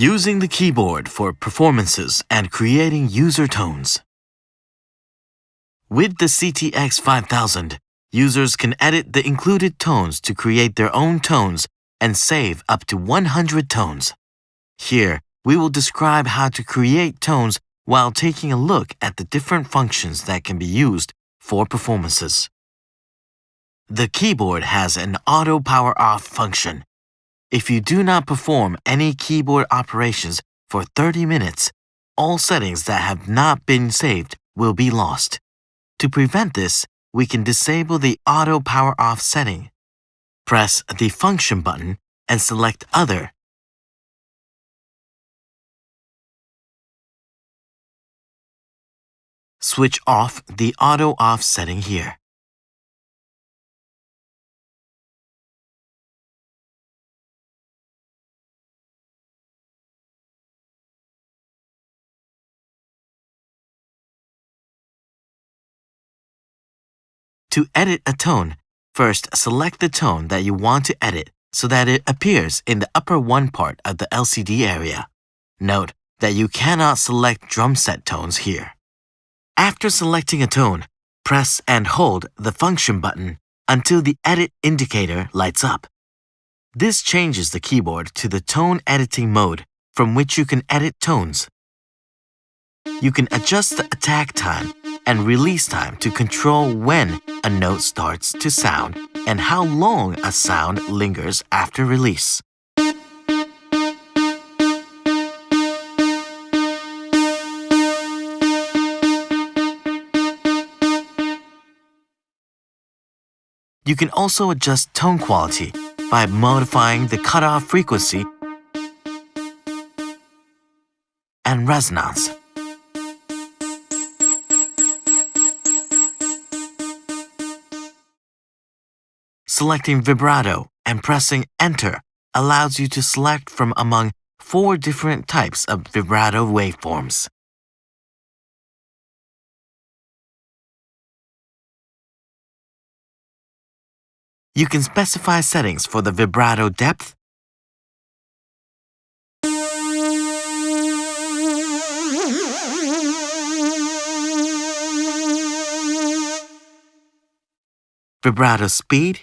Using the keyboard for performances and creating user tones. With the CTX5000, users can edit the included tones to create their own tones and save up to 100 tones. Here, we will describe how to create tones while taking a look at the different functions that can be used for performances. The keyboard has an auto power off function. If you do not perform any keyboard operations for 30 minutes, all settings that have not been saved will be lost. To prevent this, we can disable the auto power off setting. Press the function button and select Other. Switch off the auto off setting here. To edit a tone, first select the tone that you want to edit so that it appears in the upper one part of the LCD area. Note that you cannot select drum set tones here. After selecting a tone, press and hold the function button until the edit indicator lights up. This changes the keyboard to the tone editing mode from which you can edit tones. You can adjust the attack time and release time to control when a note starts to sound and how long a sound lingers after release. You can also adjust tone quality by modifying the cutoff frequency and resonance. Selecting vibrato and pressing Enter allows you to select from among 4 different types of vibrato waveforms. You can specify settings for the vibrato depth, vibrato speed,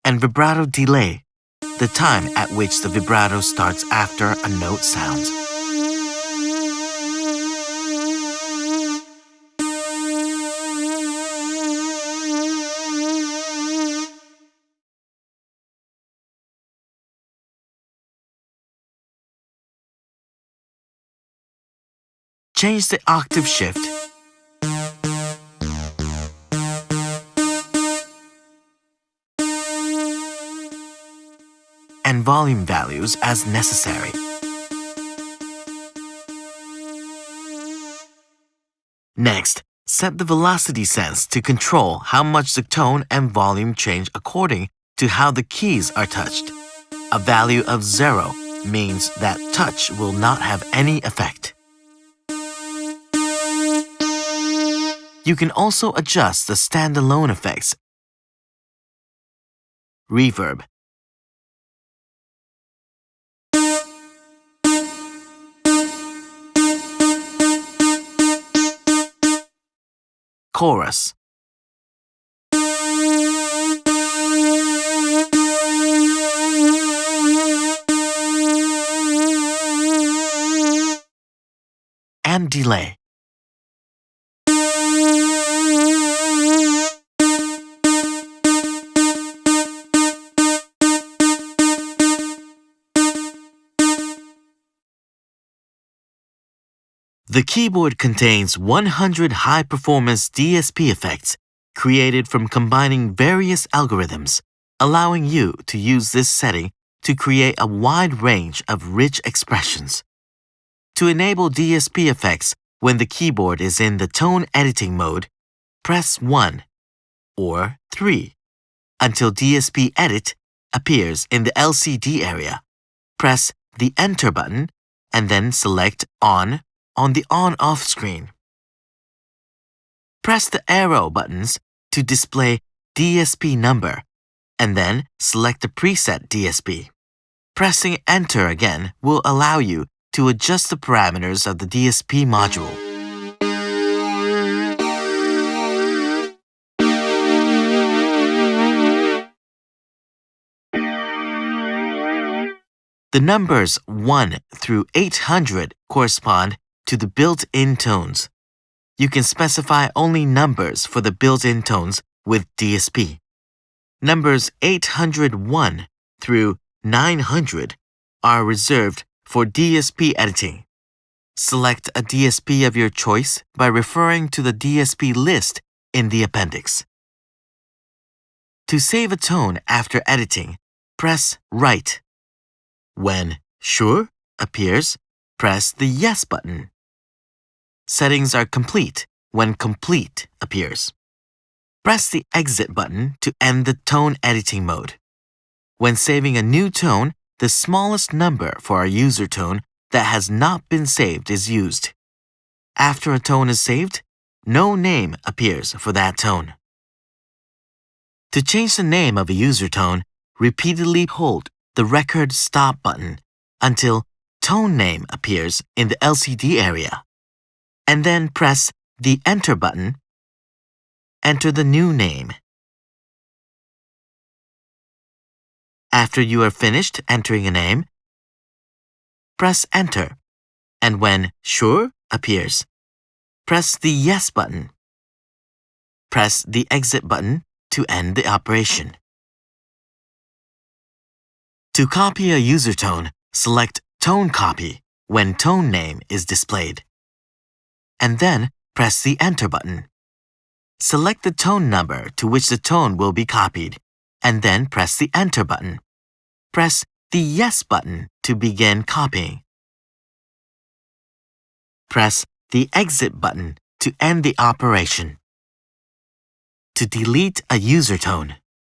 and vibrato delay, the time at which the vibrato starts after a note sounds. Change the octave shift and volume values as necessary. Next, set the velocity sense to control how much the tone and volume change according to how the keys are touched. A value of 0 means that touch will not have any effect. You can also adjust the standalone effects, reverb, chorus, and delay. The keyboard contains 100 high-performance DSP effects created from combining various algorithms, allowing you to use this setting to create a wide range of rich expressions. To enable DSP effects when the keyboard is in the tone editing mode, press 1 or 3 until DSP Edit appears in the LCD area. Press the Enter button and then select On, on the on-off screen. Press the arrow buttons to display DSP number, and then select the preset DSP. Pressing Enter again will allow you to adjust the parameters of the DSP module. The numbers 1 through 800 correspond to the built-in tones. You can specify only numbers for the built-in tones with DSP. Numbers 801 through 900 are reserved for DSP editing. Select a DSP of your choice by referring to the DSP list in the appendix. To save a tone after editing, press Write. When Sure appears, press the Yes button. Settings are complete when Complete appears. Press the Exit button to end the tone editing mode. When saving a new tone, the smallest number for a user tone that has not been saved is used. After a tone is saved, no name appears for that tone. To change the name of a user tone, repeatedly hold the Record Stop button until Tone Name appears in the LCD area, and then press the Enter button. Enter the new name. After you are finished entering a name, press Enter, and when Sure appears, press the Yes button. Press the Exit button to end the operation. To copy a user tone, select Tone Copy when tone name is displayed, and then press the Enter button. Select the tone number to which the tone will be copied, and then press the Enter button. Press the Yes button to begin copying. Press the Exit button to end the operation. To delete a user tone,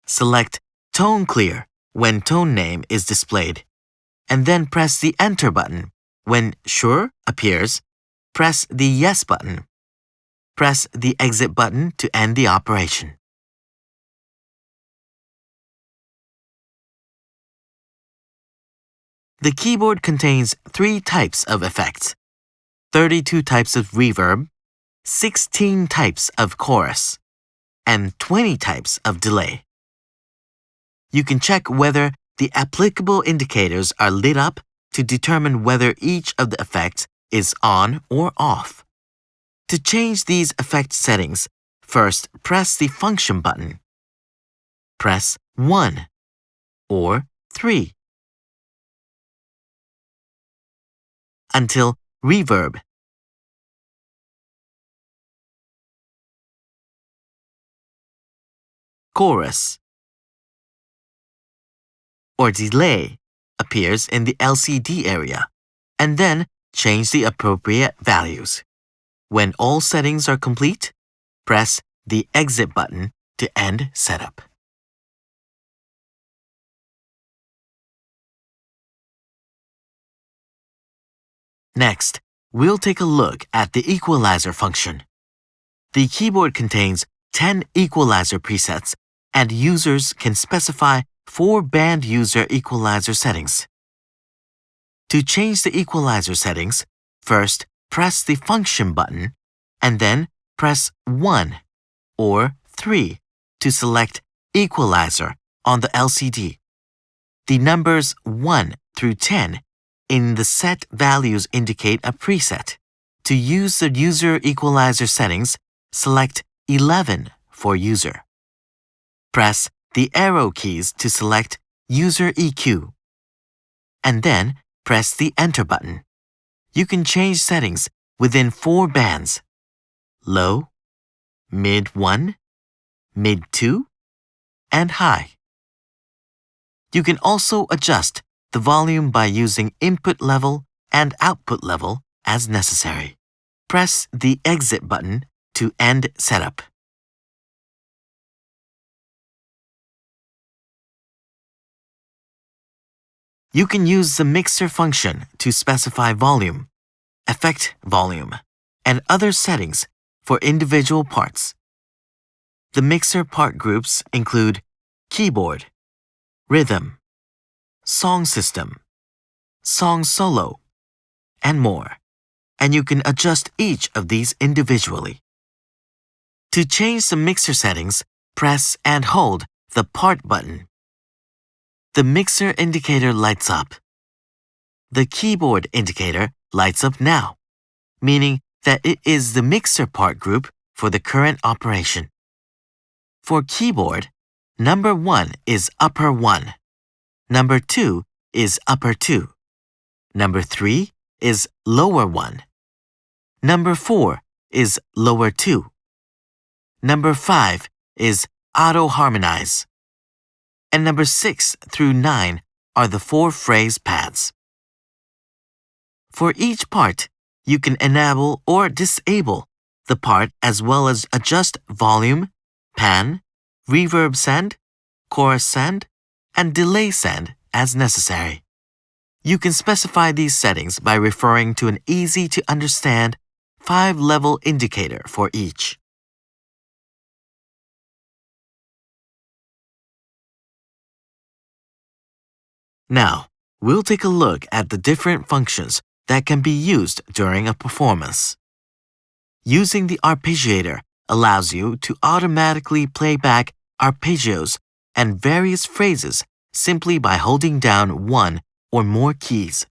select Tone Clear when tone name is displayed, and then press the Enter button. When Sure appears, press the Yes button. Press the Exit button to end the operation. The keyboard contains 3 types of effects, 32 types of reverb, 16 types of chorus, and 20 types of delay. You can check whether the applicable indicators are lit up to determine whether each of the effects is on or off. To change these effect settings, first press the Function button. Press 1 or 3 until Reverb, Chorus, or Delay appears in the LCD area, and then change the appropriate values. When all settings are complete, press the Exit button to end setup. Next, we'll take a look at the Equalizer function. The keyboard contains 10 equalizer presets, and users can specify 4 band user equalizer settings. To change the equalizer settings, first press the Function button, and then press 1 or 3 to select Equalizer on the LCD. The numbers 1 through 10 in the set values indicate a preset. To use the user equalizer settings, select 11 for user. Press the arrow keys to select User EQ, and then press the Enter button. You can change settings within 4 bands: low, mid 1, mid 2, and high. You can also adjust the volume by using input level and output level as necessary. Press the Exit button to end setup. You can use the Mixer function to specify volume, effect volume, and other settings for individual parts. The mixer part groups include keyboard, rhythm, song system, song solo, and more, and you can adjust each of these individually. To change the mixer settings, press and hold the Part button. The mixer indicator lights up. The keyboard indicator lights up now, meaning that it is the mixer part group for the current operation. For keyboard, number 1 is upper 1, number 2 is upper 2, number 3 is lower 1, number 4 is lower 2, number 5 is auto-harmonize, and number 6 through 9 are the 4 phrase pads. For each part, you can enable or disable the part as well as adjust volume, pan, reverb send, chorus send, and delay send as necessary. You can specify these settings by referring to an easy-to-understand 5-level indicator for each. Now, we'll take a look at the different functions that can be used during a performance. Using the arpeggiator allows you to automatically play back arpeggios and various phrases simply by holding down one or more keys.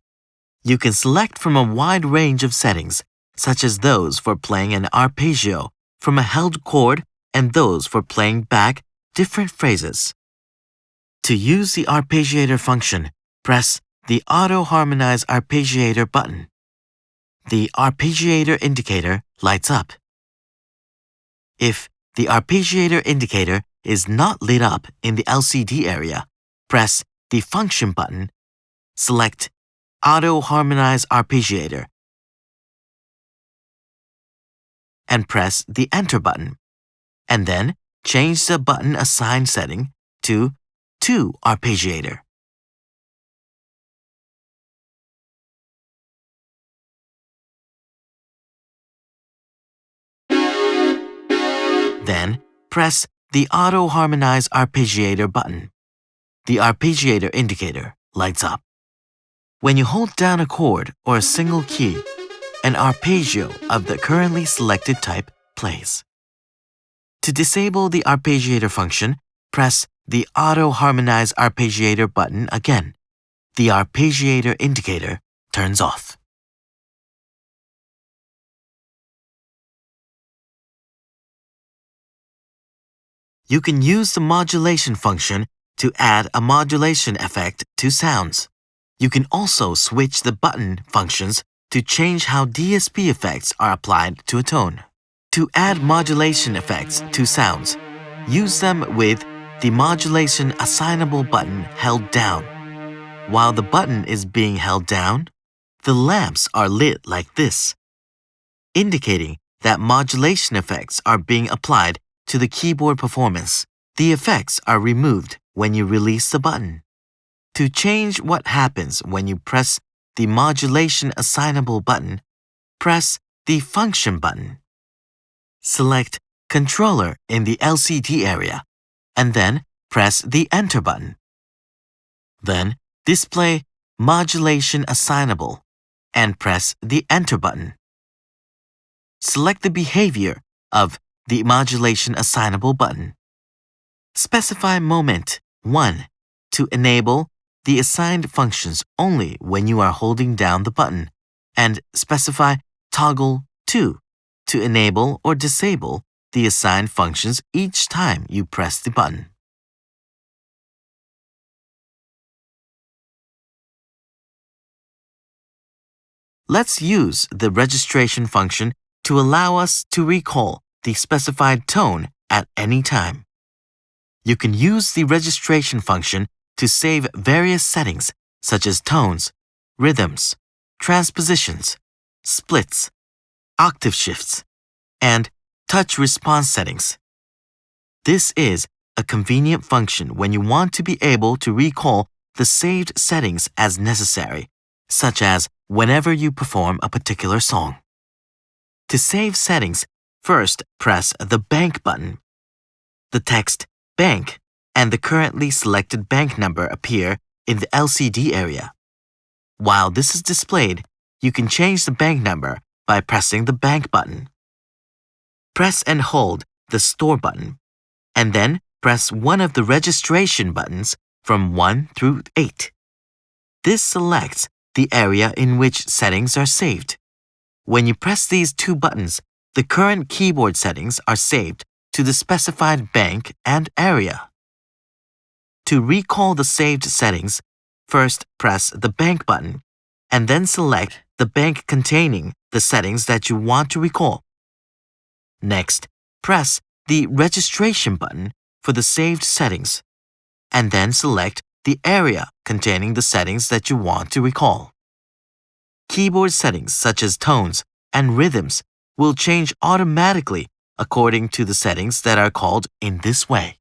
You can select from a wide range of settings, such as those for playing an arpeggio from a held chord and those for playing back different phrases. To use the arpeggiator function, press the Auto-Harmonize Arpeggiator button. The arpeggiator indicator lights up. If the arpeggiator indicator is not lit up in the LCD area, press the Function button, select Auto-Harmonize Arpeggiator, and press the Enter button, and then change the button assigned setting to Arpeggiator. Then, press the Auto-Harmonize Arpeggiator button. The arpeggiator indicator lights up. When you hold down a chord or a single key, an arpeggio of the currently selected type plays. To disable the arpeggiator function, press the Auto-Harmonize Arpeggiator button again. The arpeggiator indicator turns off. You can use the modulation function to add a modulation effect to sounds. You can also switch the button functions to change how DSP effects are applied to a tone. To add modulation effects to sounds, use them with the modulation assignable button held down. While the button is being held down, the lamps are lit like this, indicating that modulation effects are being applied to the keyboard performance. The effects are removed when you release the button. To change what happens when you press the modulation assignable button, press the Function button. Select Controller in the LCD area, and then press the Enter button. Then display Modulation Assignable and press the Enter button. Select the behavior of the Modulation Assignable button. Specify Moment 1 to enable the assigned functions only when you are holding down the button, and specify Toggle 2 to enable or disable the assigned functions each time you press the button. Let's use the registration function to allow us to recall the specified tone at any time. You can use the registration function to save various settings such as tones, rhythms, transpositions, splits, octave shifts, and touch response settings. This is a convenient function when you want to be able to recall the saved settings as necessary, such as whenever you perform a particular song. To save settings, first press the Bank button. The text Bank and the currently selected bank number appear in the LCD area. While this is displayed, you can change the bank number by pressing the Bank button. Press and hold the Store button, and then press one of the registration buttons from 1 through 8. This selects the area in which settings are saved. When you press these two buttons, the current keyboard settings are saved to the specified bank and area. To recall the saved settings, first press the Bank button, and then select the bank containing the settings that you want to recall. Next, press the Registration button for the saved settings, and then select the area containing the settings that you want to recall. Keyboard settings such as tones and rhythms will change automatically according to the settings that are called in this way.